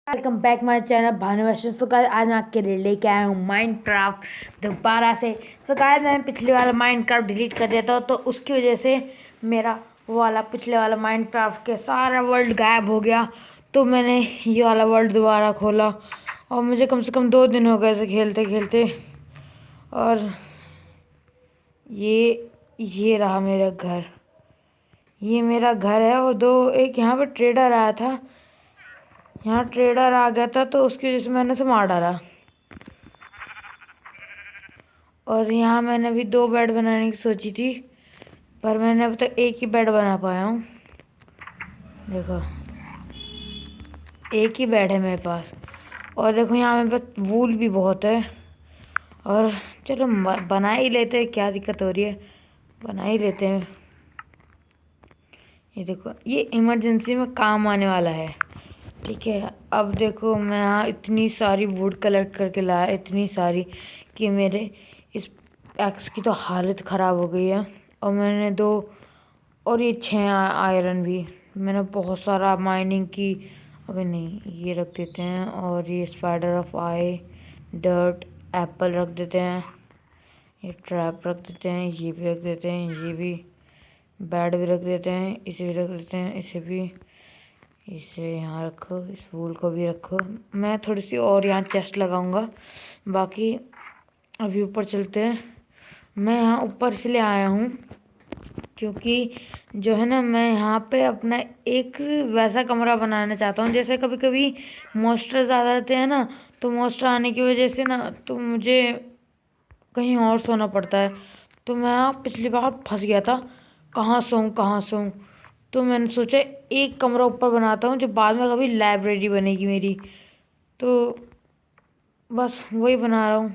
Welcome back my channel Bhanuvaishya. So guys आज मैं आपके लिए लेके आया हूँ माइनक्राफ्ट दोबारा से। सो गाइस मैंने पिछले वाला माइनक्राफ्ट डिलीट कर दिया था, तो उसकी वजह से मेरा वो वाला पिछले वाला माइनक्राफ्ट के सारा वर्ल्ड गायब हो गया। तो मैंने ये वाला वर्ल्ड दोबारा खोला और मुझे कम से कम 2 दिन हो गए इसे खेलते खेलते। और ये रहा मेरा घर। ये मेरा घर है और एक यहाँ पे ट्रेडर आया था। यहाँ ट्रेडर आ गया था तो उसकी वजह से मैंने उसे मार डाला। और यहाँ मैंने भी 2 बेड बनाने की सोची थी, पर मैंने अब तक एक ही बेड बना पाया हूँ। देखो एक ही बेड है मेरे पास। और देखो यहाँ मेरे पास वूल भी बहुत है। और चलो बना ही लेते हैं, क्या दिक्कत हो रही है, बना ही लेते हैं। ये देखो ये इमरजेंसी में काम आने वाला है। ठीक है, अब देखो मैं यहाँ इतनी सारी वुड कलेक्ट करके लाया, इतनी सारी कि मेरे इस एक्स की तो हालत ख़राब हो गई है। और मैंने 2 और ये 6 आयरन भी मैंने बहुत सारा माइनिंग की। अबे नहीं, ये रख देते हैं। और ये spider of I, dirt, Apple रख देते हैं। ये ट्रैप रख देते हैं, ये भी रख देते हैं, ये भी बेड भी रख देते हैं, इसे भी रख देते हैं, इसे भी, इसे यहाँ रखो, इस फूल को भी रखो। मैं थोड़ी सी और यहाँ चेस्ट लगाऊंगा। बाकी अभी ऊपर चलते हैं। मैं यहाँ ऊपर इसलिए आया हूँ क्योंकि जो है ना, मैं यहाँ पे अपना एक वैसा कमरा बनाना चाहता हूँ। जैसे कभी कभी मॉन्स्टर्स आ जाते हैं ना, तो मॉन्स्टर आने की वजह से ना तो मुझे कहीं और सोना पड़ता है। तो मैं पिछली बार फंस गया था, कहाँ सोऊं कहाँ सोऊं। तो मैंने सोचा एक कमरा ऊपर बनाता हूँ जो बाद में कभी लाइब्रेरी बनेगी मेरी। तो बस वही बना रहा हूँ।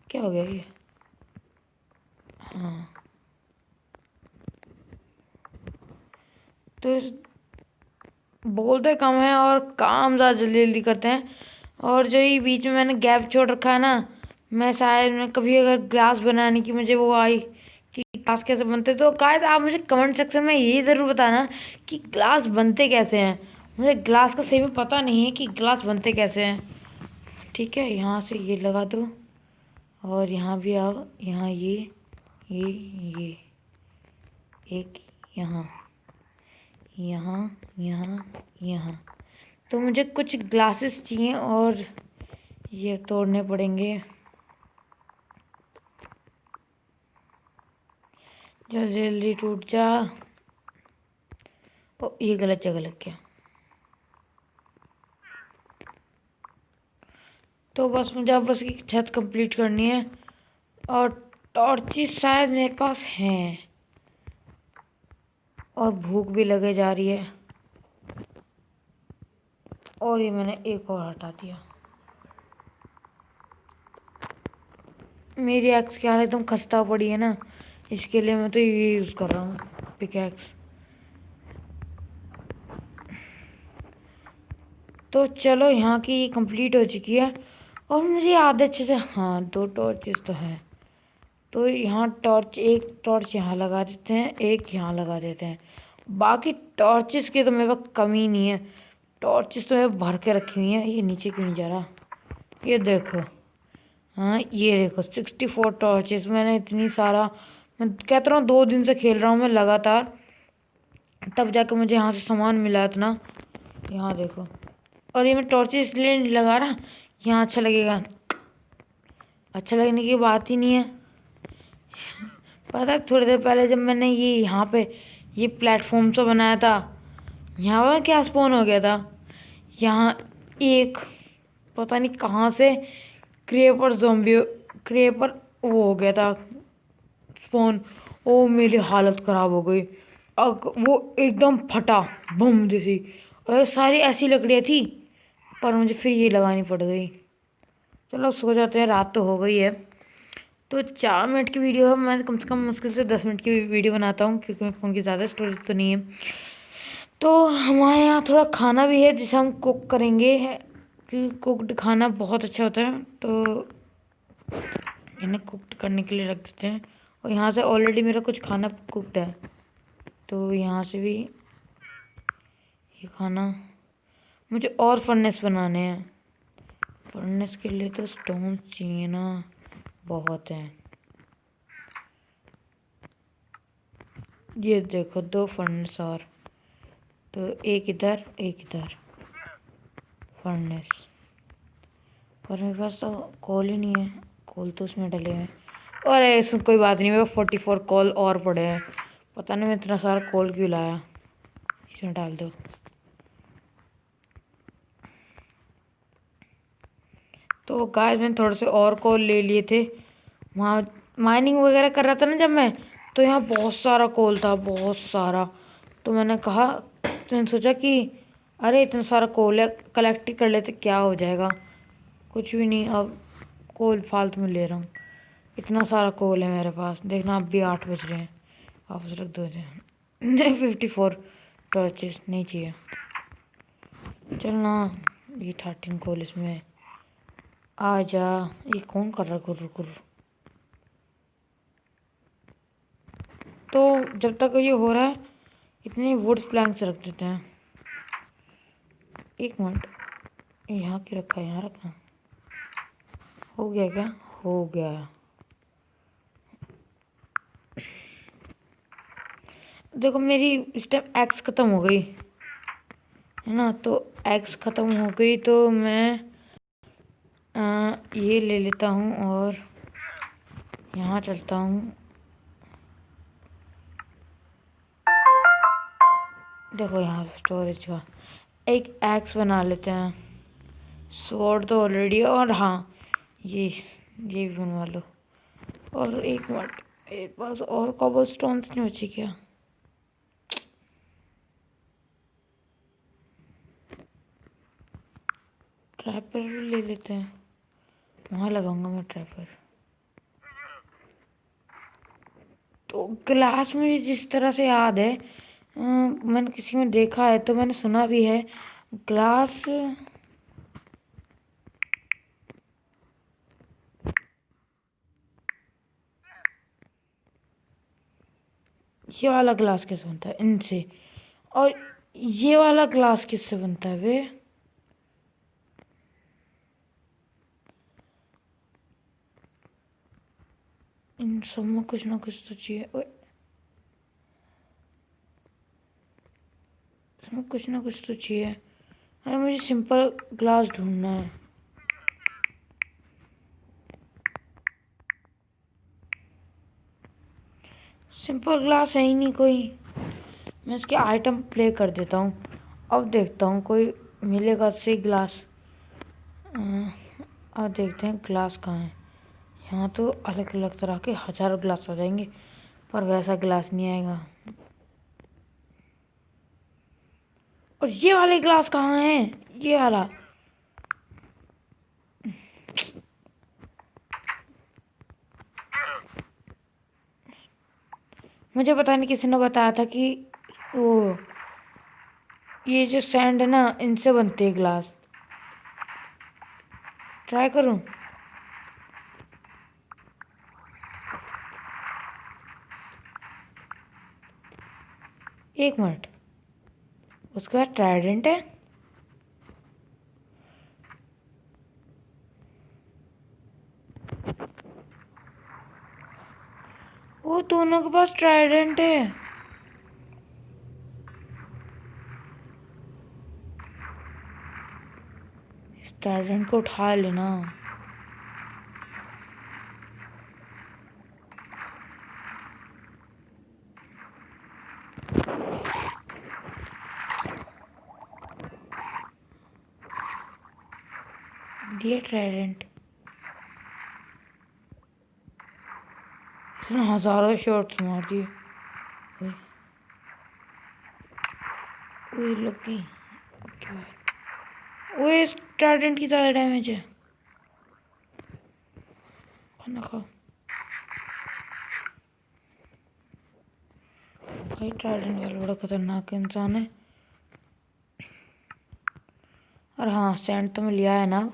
क्या हो गया ये? हाँ, तो बोलते कम है और काम ज़्यादा जल्दी जल्दी करते हैं। और जो ये बीच में मैंने गैप छोड़ रखा है ना, मैं शायद मैं कभी अगर ग्लास बनाने की मुझे वो आई कि ग्लास कैसे बनते, तो गाइस आप मुझे कमेंट सेक्शन में ये ज़रूर बताना कि ग्लास बनते कैसे हैं। मुझे ग्लास का सही में पता नहीं है कि ग्लास बनते कैसे हैं। ठीक है, यहाँ से ये लगा दो और यहाँ भी आओ। यहाँ ये एक, यहाँ यहाँ यहाँ यहाँ। तो मुझे कुछ ग्लासेस चाहिए और ये तोड़ने पड़ेंगे। जल्दी जल्दी टूट जा। ओ, ये गलत जगह लग गया। तो बस मुझे अब बस एक छत कंप्लीट करनी है और टॉर्चेस शायद मेरे पास हैं। और भूख भी लगे जा रही है। और ये मैंने एक और हटा दिया। मेरी एक्स की हालत एकदम खस्ता पड़ी है ना, इसके लिए मैं तो ये यूज़ कर रहा हूँ, पिकैक्स। तो चलो यहाँ की कंप्लीट हो चुकी है। और मुझे याद है अच्छे से, हाँ 2 टॉर्चेस तो हैं। तो यहाँ एक टॉर्च यहाँ लगा देते हैं, एक यहाँ लगा देते हैं। बाकी टॉर्चेस की तो मेरे पास कमी नहीं है। टॉर्चेस तो मैं भर के रखी हुई हैं। ये नीचे क्यों नहीं जा रहा? ये देखो, हाँ ये देखो 64 टॉर्चेस। मैंने इतनी सारा, मैं कहता रहा हूँ 2 दिन से खेल रहा हूँ मैं लगातार, तब जाके मुझे यहाँ से सामान मिला इतना। यहाँ देखो। और ये मैं टॉर्चेस इसलिए नहीं लगा रहा, यहाँ अच्छा लगेगा। अच्छा लगने की बात ही नहीं है। पता है थोड़ी देर पहले जब मैंने ये यहाँ पे ये प्लेटफॉर्म सा बनाया था, यहाँ पर क्या स्पॉन हो गया था। यहाँ एक पता नहीं कहाँ से क्रेपर वो हो गया था स्पॉन। ओ मेरी हालत ख़राब हो गई। वो एकदम फटा बम जैसी। और सारी ऐसी लकड़ियाँ थी, पर मुझे फिर ये लगानी पड़ गई। चलो सो जाते हैं, रात तो हो गई है। तो 4 मिनट की वीडियो है, मैं कम से कम मुश्किल से 10 मिनट की वीडियो बनाता हूँ क्योंकि मेरे फ़ोन की ज़्यादा स्टोरेज तो नहीं है। तो हमारे यहाँ थोड़ा खाना भी है जिसे हम कुक करेंगे, कि कुक्ड खाना बहुत अच्छा होता है। तो इन्हें कुक्ड करने के लिए रख देते हैं। और यहाँ से ऑलरेडी मेरा कुछ खाना कुक्ड है, तो यहाँ से भी ये खाना मुझे और फर्नेस बनाने हैं। फर्नेस के लिए तो स्टोन चाहिए ना, बहुत है। ये देखो 2 फर्नेस और, तो एक इधर एक इधर फर्नेस। पर मेरे पास तो कोल ही नहीं है, कोल तो उसमें डले हैं। अरे इसमें कोई बात नहीं, मेरे 44 कोल और पड़े हैं। पता नहीं मैं इतना सारा कोल क्यों लाया। इसमें डाल दो। तो गाइस मैंने थोड़े से और कोल ले लिए थे, वहाँ माइनिंग वगैरह कर रहा था ना जब मैं, तो यहाँ बहुत सारा कोल था, बहुत सारा। तो मैंने कहा, तो मैंने सोचा कि अरे इतना सारा कोल है, कलेक्ट ही कर लेते, क्या हो जाएगा, कुछ भी नहीं। अब कोल फालतू में ले रहा हूँ, इतना सारा कोल है मेरे पास। देखना अब भी 8 बज रहे हैं, वापस रख दो इसे। नहीं 54 टॉर्चेस नहीं चाहिए। चल ना, ये 13 कोल इसमें आ जा। ये कौन कर रहा गुर गुर। तो जब तक ये हो रहा है, इतने वुड प्लैंक्स रख देते हैं। एक मिनट, यहाँ की रखा है, यहाँ रखना। हो गया क्या? हो गया। देखो मेरी इस टाइम एक्स ख़त्म हो गई है ना, तो एक्स ख़त्म हो गई तो मैं ये ले लेता हूँ और यहाँ चलता हूँ। देखो यहाँ स्टोरेज का एक एक्स बना लेते हैं। स्वॉर्ड तो ऑलरेडी है, और हाँ ये भी बनवा लो। और एक मिनट, मेरे पास और कॉबल स्टोन्स नहीं बचे क्या? ट्रैपर भी ले लेते हैं, वहाँ लगाऊंगा मैं ट्रैपर। तो ग्लास मुझे जिस तरह से याद है, मैंने किसी में देखा है, तो मैंने सुना भी है ग्लास। ये वाला ग्लास कैसे बनता है? इनसे। और ये वाला ग्लास किससे बनता है वे? इन सब में कुछ ना कुछ तो चाहिए। ओए, इसमें कुछ ना कुछ तो चाहिए। अरे मुझे सिंपल ग्लास ढूंढना है। सिंपल ग्लास है ही नहीं कोई। मैं इसके आइटम प्ले कर देता हूँ, अब देखता हूँ कोई मिलेगा सही ग्लास। अब देखते हैं ग्लास कहाँ है। यहाँ तो अलग अलग तरह के हज़ारों ग्लास आ जाएंगे, पर वैसा ग्लास नहीं आएगा। और ये वाले ग्लास कहाँ है? ये वाला। मुझे पता नहीं किसी ने बताया था कि वो ये जो सैंड है ना, इनसे बनते हैं ग्लास। ट्राई करूं? एक मिनट, उसके बाद ट्राइडेंट है। वो दोनों के पास ट्राइडेंट है। इस ट्राइडेंट को उठा लेना। दिए ट्राइडेंट। इसने हजारों शॉट्स मार दिए। ओए, ओए लग गई। ओके भाई। ओए इस ट्राइडेंट की ज़्यादा डैमेज है। खाना खाओ भाई। ट्राइडेंट वाला बड़ा खतरनाक इंसान है। और हाँ, सैंड तो मैं लिया है ना।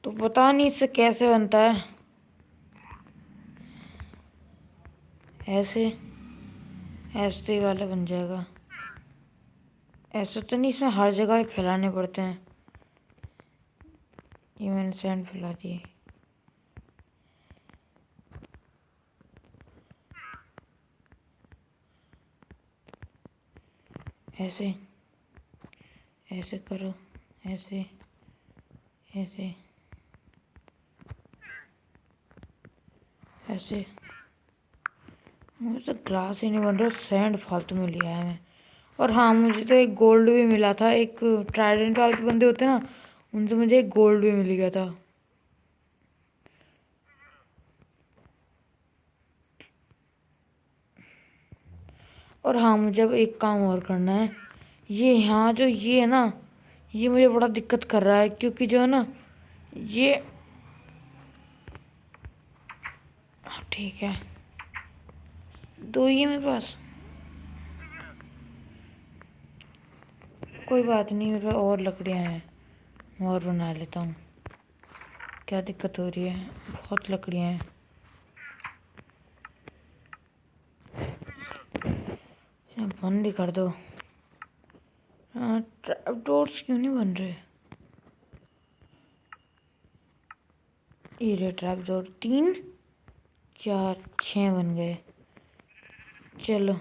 तो पता नहीं इससे कैसे बनता है। ऐसे ऐसे ही वाला बन जाएगा। ऐसा तो नहीं, इसमें हर जगह ही फैलाने पड़ते हैं। ये मैंने सैंड फैला दिए। ऐसे ऐसे करो, ऐसे ऐसे ऐसे। मुझे तो ग्लास ही नहीं बन रहा, सैंड फालतू में लिया है मैं। और हाँ, मुझे तो एक गोल्ड भी मिला था। एक ट्राइडेंट वाले के बंदे होते हैं ना, उनसे मुझे एक गोल्ड भी मिल गया था। और हाँ, मुझे अब एक काम और करना है। ये यहाँ जो ये है ना, ये मुझे बड़ा दिक्कत कर रहा है, क्योंकि जो है ना ये, हाँ, ठीक है, दो ही है मेरे पास। कोई बात नहीं, मेरे पास और लकड़ियाँ हैं, और बना लेता हूँ। क्या दिक्कत हो रही है? बहुत लकड़ियाँ हैं। बंद ही कर दो। ट्रैप डोर्स क्यों नहीं बन रहे? ये रहे ट्रैप डोर, 3 4 6 बन गए। चलो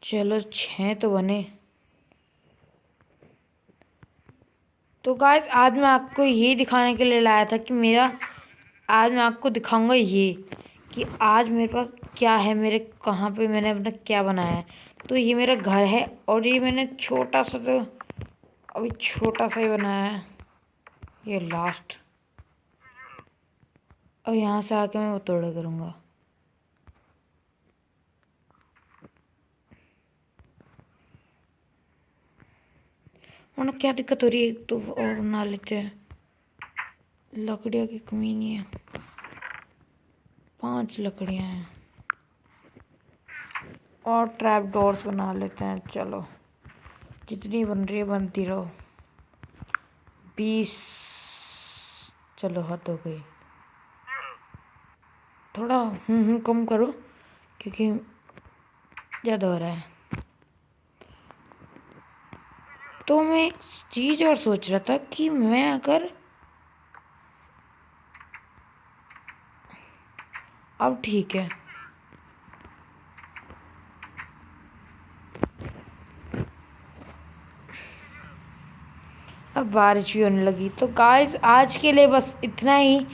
चलो, 6 तो बने। तो गाइस, आज मैं आपको ये दिखाने के लिए लाया था कि आज मैं आपको दिखाऊंगा ये कि आज मेरे पास क्या है, मेरे कहाँ पे मैंने अपना क्या बनाया है। तो ये मेरा घर है, और ये मैंने छोटा सा, तो अभी छोटा सा ही बनाया है, ये लास्ट। और यहाँ से आके मैं वो तोड़ करूँगा। वरना क्या दिक्कत हो रही है? एक तो और बना लेते हैं, लकड़ियों की कमी नहीं है। 5 लकड़ियाँ हैं, और ट्रैप डोर्स बना लेते हैं। चलो, जितनी बन रही है बनती रहो। 20। चलो, हद हो गई। थोड़ा कम करो, क्योंकि ज़्यादा हो रहा है। तो मैं एक चीज़ और सोच रहा था कि मैं अगर, अब ठीक है, अब बारिश भी होने लगी। तो गाइस, आज के लिए बस इतना ही।